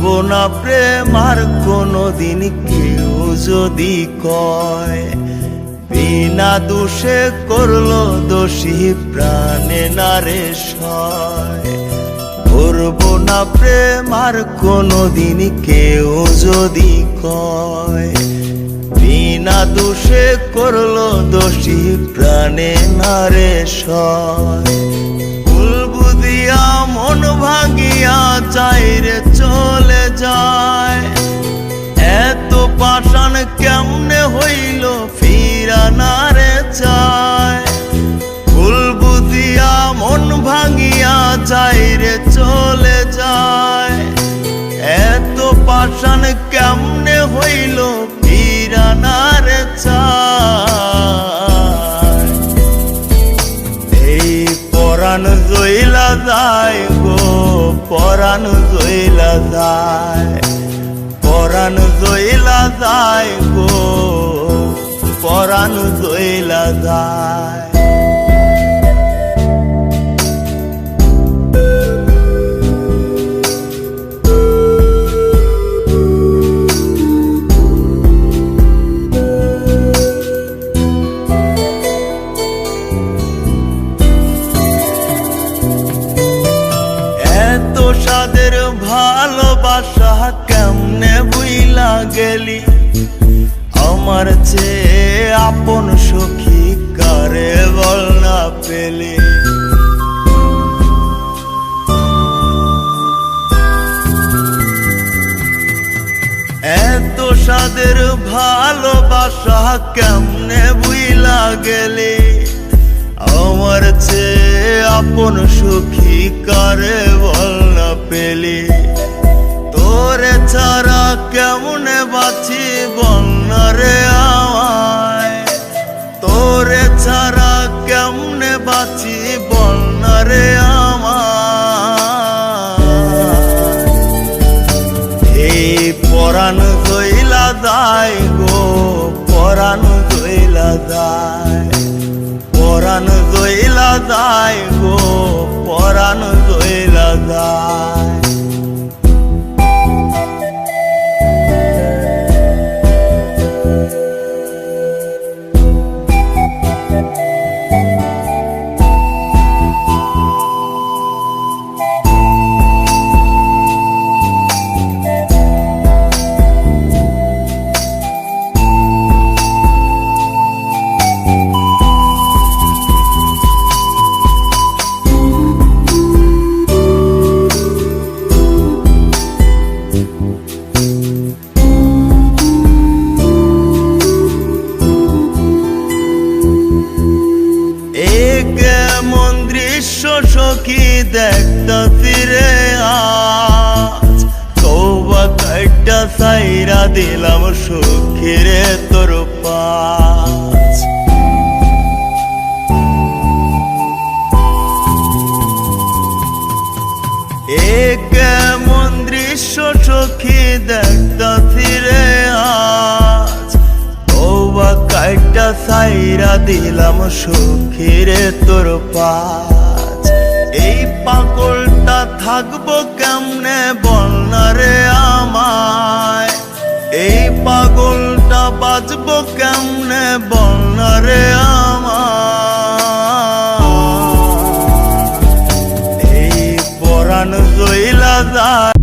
করবো না প্রেম আর কোনোদিন কেউ যদি কয়, বিনা দোষে করলো দোষী প্রাণে নারে সয়। করবো না প্রেম আর কোনোদিন কেউ যদি কয়, বিনা দোষে করলো দোষী প্রাণে নারে সয়। ভুল বুঝিয়া মন ভাঙিয়া চাইরে চলে যায়, এত পাষাণ কেমনে হইল ফিরা নারে চায়। ভুল বুঝিয়া মন ভাঙিয়া চাইরে চলে যায়, এত পাষাণ কেমনে হইল ফিরা নারে চায়। এই পরাণ জইলা যায় গো, পরাণ জইলা যায়, পরাণ জইলা যায় গো, পরাণ জইলা যায়। এত সাদের ভালোবাসা কেমনে বুইলা গেলি, আমার চেয়ে আপন সখী কারে বল না পেলি। এত সাদের ভালোবাসা কেমনে বুইলা গেলি, আমার চেয়ে আপন সখী কারে বল না পেলি। তোরে ছাড়া কেমনে বাঁচি বল না রে আমায়, তোরে ছাড়া কেমনে বাঁচি বল না রে আমায়। এই পরাণ জইলা যায় গো, পরাণ জইলা যায়, পরাণ জইলা যায় গো, পরাণ জইলা যায়। কেমন দৃশ্য সখী দেখতাছি রে আজ, তওবা কাইটা সাইরা দিলাম সখী রে তোর পাশ। কেমন দৃশ্য সখী দেখতাছি রে আজ, তওবা কাইটা সাইরা দিলাম সখী রে তোর পাশ। এই পাগলটা থাকবো কেমনে বল না রে আমায়, এই পাগলটা বাঁচবো কেমনে বল না রে আমায়। এই পরাণ জইলা যায়।